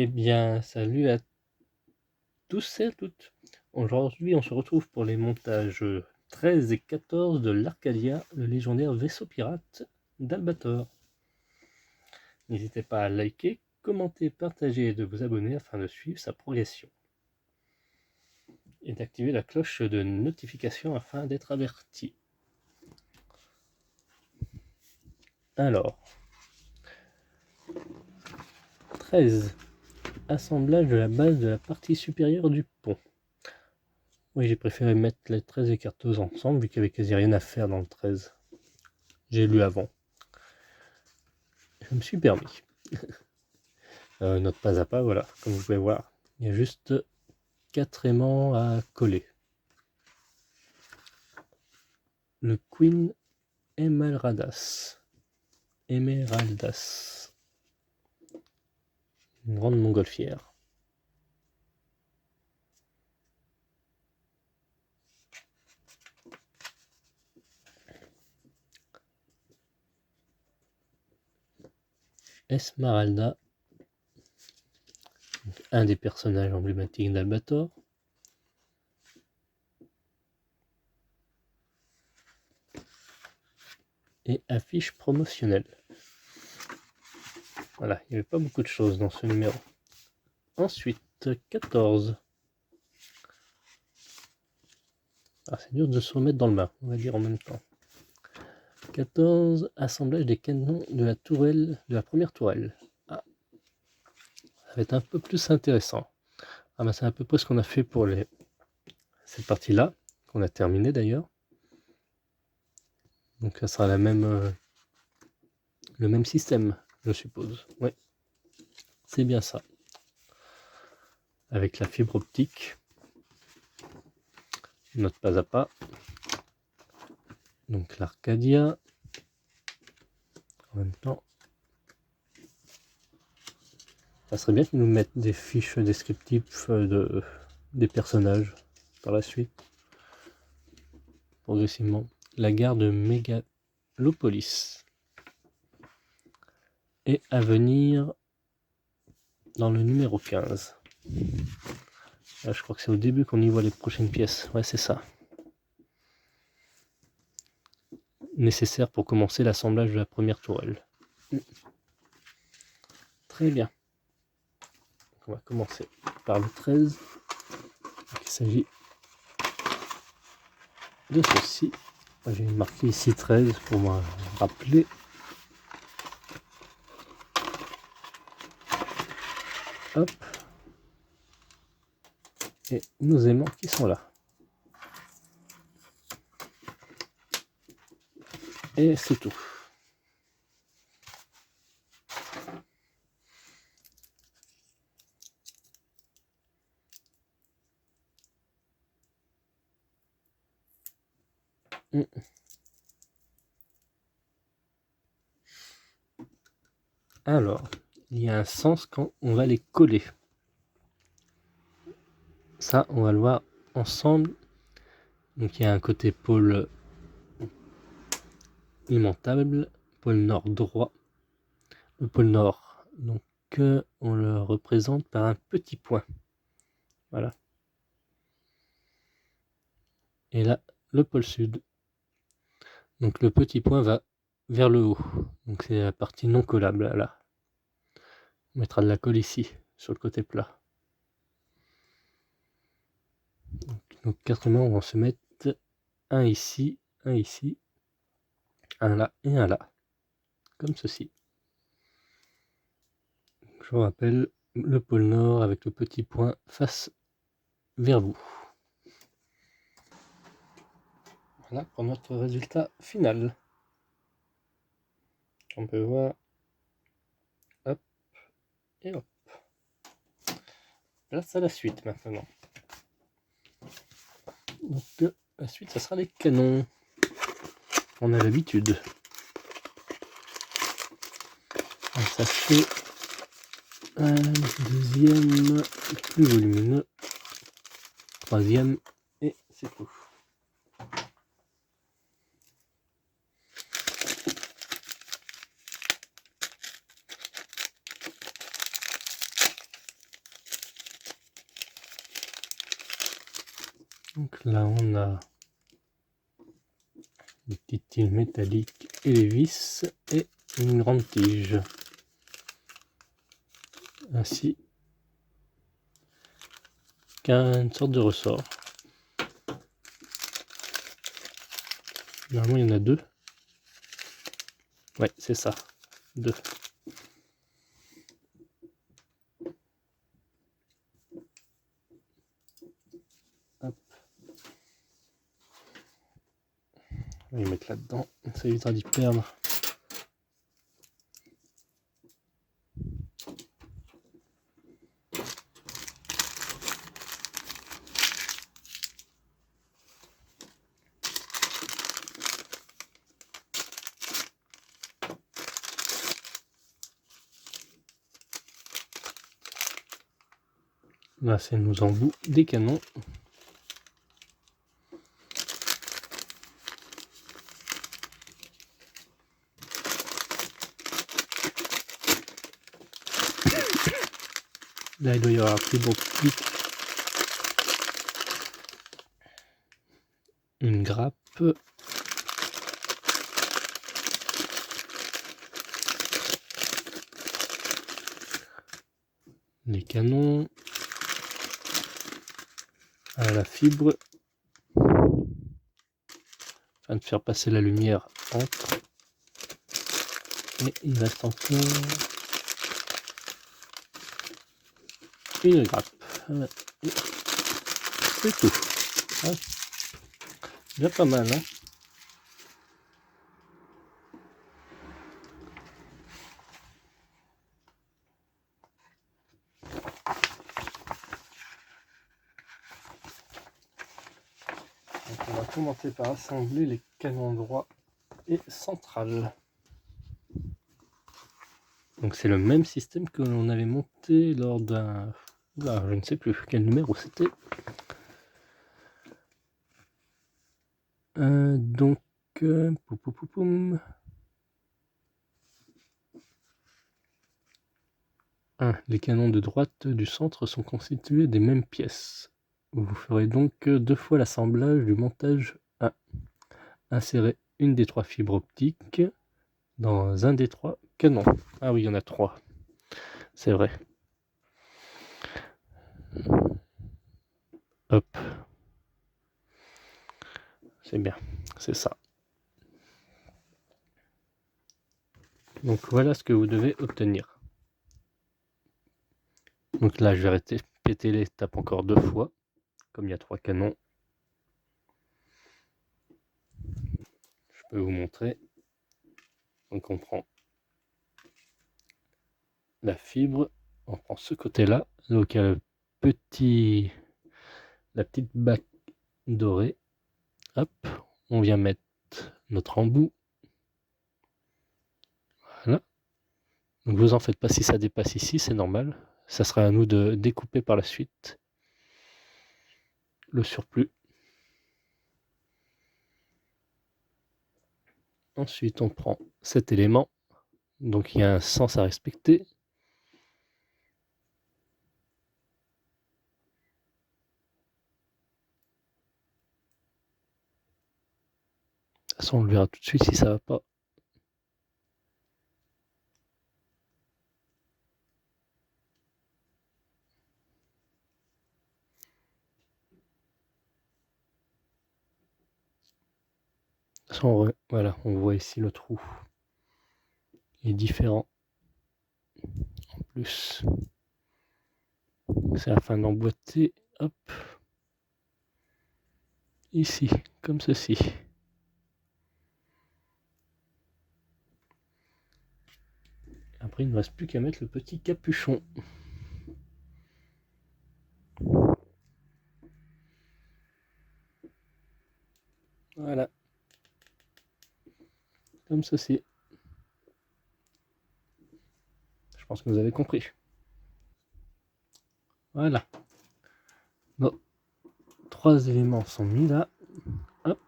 Eh bien, salut à tous et à toutes. Aujourd'hui, on se retrouve pour les montages 13 et 14 de l'Arcadia, le légendaire vaisseau pirate d'Albator. N'hésitez pas à liker, commenter, partager et de vous abonner afin de suivre sa progression. Et d'activer la cloche de notification afin d'être averti. Alors, 13. Assemblage de la base de la partie supérieure du pont. Oui, j'ai préféré mettre les 13 et 14 ensemble vu qu'il n'y avait quasi rien à faire dans le 13. J'ai lu avant. Je me suis permis. Notre pas à pas, voilà, comme vous pouvez voir. Il y a juste 4 aimants à coller. Le Queen Emeraldas. Emeraldas. Une grande montgolfière. Esmeralda. Un des personnages emblématiques d'Albator. Et affiche promotionnelle. Voilà, il n'y avait pas beaucoup de choses dans ce numéro. Ensuite, 14. Ah, c'est dur de se remettre dans le bain, on va dire en même temps. 14. Assemblage des canons de la tourelle, de la première tourelle. Ah, ça va être un peu plus intéressant. Ah bah c'est à peu près ce qu'on a fait pour cette partie-là, qu'on a terminé d'ailleurs. Donc ça sera le même système, je suppose. Ouais, c'est bien ça. Avec la fibre optique, notre pas à pas. Donc l'Arcadia. En même temps, ça serait bien qu'ils nous mettent des fiches descriptives des personnages par la suite. Progressivement. La gare de Mégalopolis. Et à venir dans le numéro 15. Là, je crois que c'est au début qu'on y voit les prochaines pièces. Ouais, c'est ça. Nécessaire pour commencer l'assemblage de la première tourelle. Très bien. Donc on va commencer par le 13. Donc il s'agit de ceci. J'ai marqué ici 13 pour me rappeler. Hop. Et nos aimants qui sont là. Et c'est tout. Alors, il y a un sens quand on va les coller. Ça, on va le voir ensemble. Donc il y a un côté pôle aimantable, pôle nord droit. Le pôle nord, donc on le représente par un petit point. Voilà. Et là, le pôle sud. Donc le petit point va vers le haut. Donc c'est la partie non collable là. On mettra de la colle ici, sur le côté plat. Donc nos 4 mains vont se mettre un ici, un là et un là. Comme ceci. Je vous rappelle le pôle nord avec le petit point face vers vous. Voilà pour notre résultat final. On peut voir. Hop et hop. Place à la suite maintenant. Donc la suite, ça sera les canons. On a l'habitude. Ça fait un deuxième plus volumineux. Troisième et c'est tout. Donc là on a les petites tiges métalliques et les vis et une grande tige, ainsi qu'une sorte de ressort. Normalement il y en a deux. Ouais, c'est ça, deux. Hop. On va les mettre là-dedans, ça évitera d'y perdre. Là, c'est nos embouts des canons. Là, il doit y avoir un fibre optique, une grappe, les canons, à la fibre, afin de faire passer la lumière entre. Et il reste encore une grappe. Voilà. C'est tout. Ouais. Déjà pas mal, hein. Donc on va commencer par assembler les canons droits et centrales. Donc c'est le même système que l'on avait monté lors d'un... Là, je ne sais plus quel numéro c'était. Donc... poum. 1. Les canons de droite du centre sont constitués des mêmes pièces. Vous ferez donc 2 fois l'assemblage du montage 1. Insérez une des 3 fibres optiques dans un des 3 canons. Ah oui, il y en a 3. C'est vrai. Hop. C'est bien. C'est ça. Donc voilà ce que vous devez obtenir. Donc là, je vais répéter l'étape encore 2 fois. Comme il y a 3 canons, je peux vous montrer. Donc on prend la fibre, on prend ce côté-là, donc il y a la petite bague dorée. Hop, on vient mettre notre embout. Voilà. Donc vous en faites pas si ça dépasse ici, c'est normal. Ça sera à nous de découper par la suite le surplus. Ensuite, on prend cet élément. Donc il y a un sens à respecter. De toute façon, on le verra tout de suite si ça va pas. De toute façon, voilà, on voit ici le trou est différent. En plus, c'est la fin d'emboîter. Hop, ici, comme ceci. Après, il ne reste plus qu'à mettre le petit capuchon. Voilà. Comme ceci. Je pense que vous avez compris. Voilà. Nos 3 éléments sont mis là. Hop.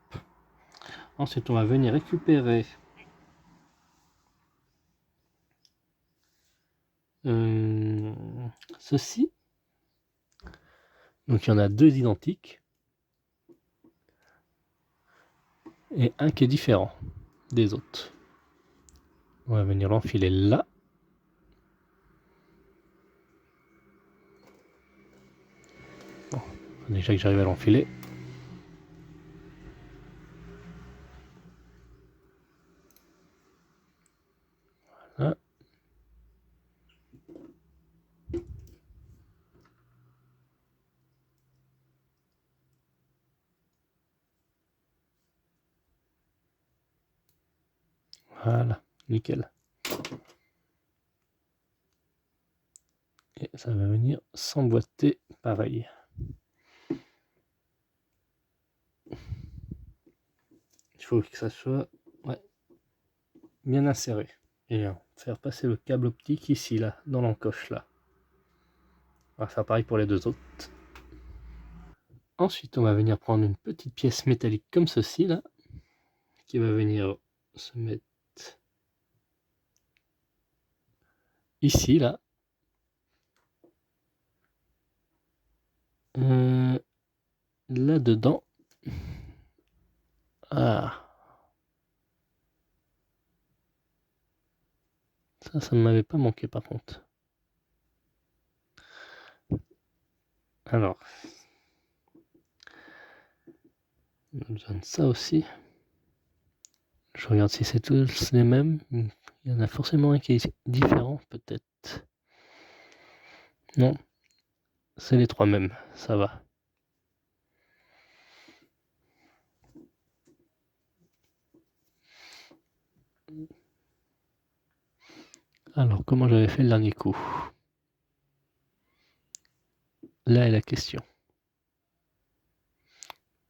Ensuite, on va venir récupérer ceci. Donc, il y en a 2 identiques. et un qui est différent des autres. On va venir l'enfiler là. Bon, déjà que j'arrive à l'enfiler. Voilà. Voilà, nickel. Et ça va venir s'emboîter pareil. Il faut que ça soit bien inséré. Et faire passer le câble optique ici, là, dans l'encoche, là. On va faire pareil pour les deux autres. Ensuite, on va venir prendre une petite pièce métallique comme ceci, là, qui va venir se mettre ici, là. Là-dedans. Ah. Ça ne m'avait pas manqué, par contre. Alors. On a besoin de ça aussi. Je regarde si c'est tous les mêmes. Il y en a forcément un qui est différent, peut-être. Non. C'est les trois mêmes, ça va. Alors, comment j'avais fait le dernier coup? Là est la question.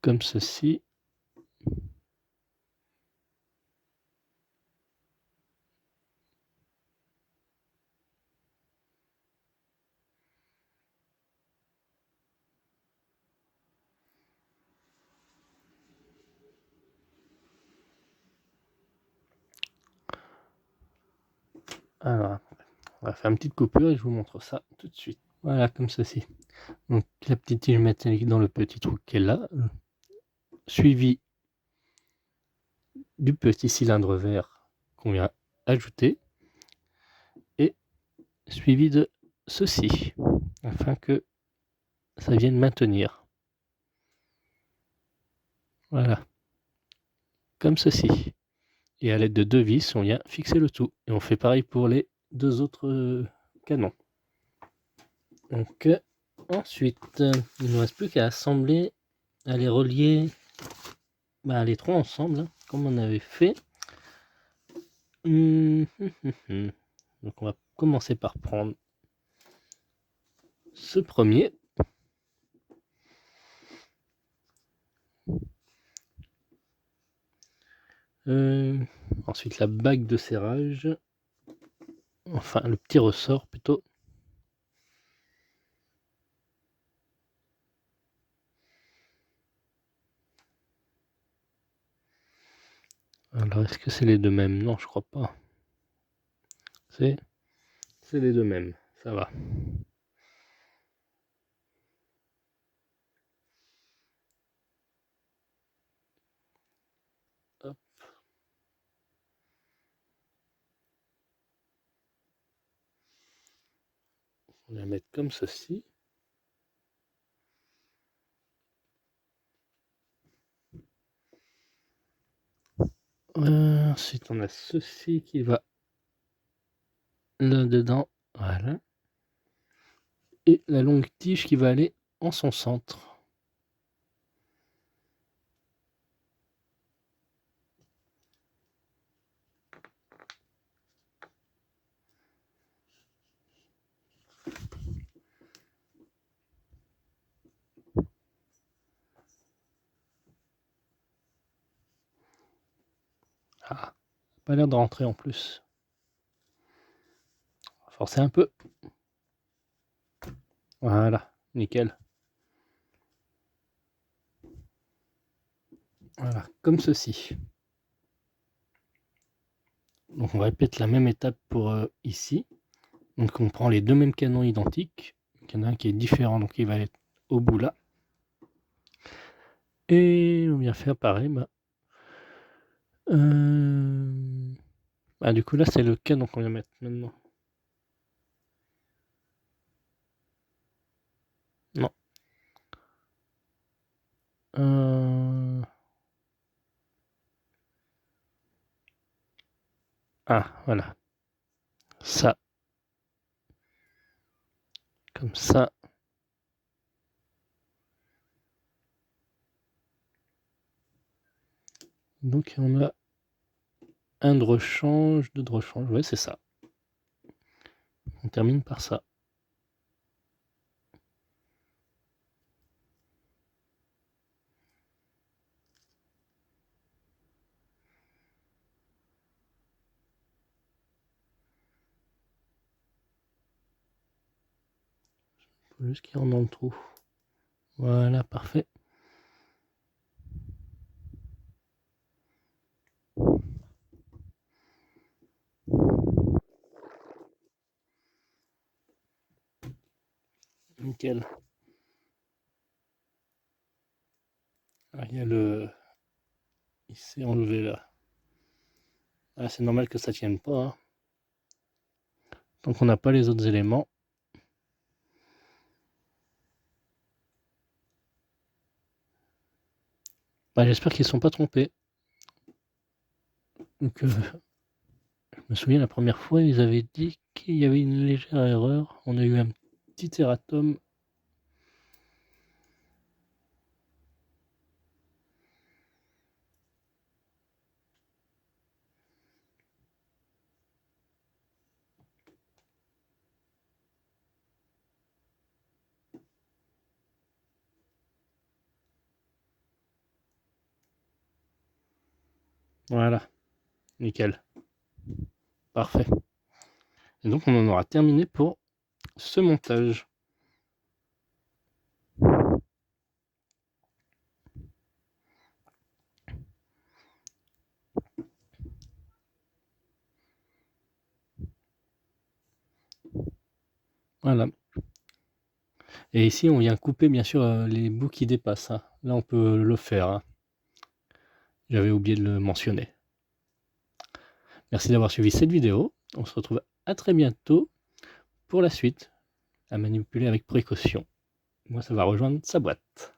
Comme ceci. Alors, on va faire une petite coupure et je vous montre ça tout de suite. Voilà, comme ceci. Donc, la petite tige métallique dans le petit trou qui est là, suivi du petit cylindre vert qu'on vient ajouter, et suivi de ceci, afin que ça vienne maintenir. Voilà, comme ceci. Et à l'aide de deux vis, on vient fixer le tout. Et on fait pareil pour les deux autres canons. Donc ensuite, il ne nous reste plus qu'à assembler, à les relier, les trois ensemble, comme on avait fait. Donc on va commencer par prendre ce premier. Ensuite la bague de serrage, enfin le petit ressort plutôt. Alors est-ce que c'est les deux mêmes? Non, je crois pas. C'est les deux mêmes, ça va. Hop. On va mettre comme ceci. Ensuite on a ceci qui va là-dedans, voilà. Et la longue tige qui va aller en son centre. Ah, pas l'air de rentrer en plus. On va forcer un peu. Voilà, nickel. Voilà, comme ceci. Donc on répète la même étape pour ici. Donc on prend les deux mêmes canons identiques. Il y en a un qui est différent, donc il va être au bout là. Et on vient faire pareil. Ah, du coup, là, c'est le canon qu'on vient mettre maintenant. Non. Ah, voilà. Ça. Comme ça. Donc, on a un de rechange, deux de rechange. Ouais, c'est ça. On termine par ça. Faut juste qu'il rentre dans le trou. Voilà, parfait. Nickel. Ah, il y a le... Il s'est enlevé là. Ah, c'est normal que ça tienne pas. Hein. Donc on n'a pas les autres éléments. Bah, j'espère qu'ils ne sont pas trompés. Donc, je me souviens la première fois, ils avaient dit qu'il y avait une légère erreur. On a eu un petit erratum. Voilà, nickel. Parfait. Et donc on en aura terminé pour ce montage. Voilà. Et ici, on vient couper bien sûr les bouts qui dépassent. Hein. Là, on peut le faire. Hein. J'avais oublié de le mentionner. Merci d'avoir suivi cette vidéo. On se retrouve à très bientôt pour la suite, à manipuler avec précaution. Moi, ça va rejoindre sa boîte.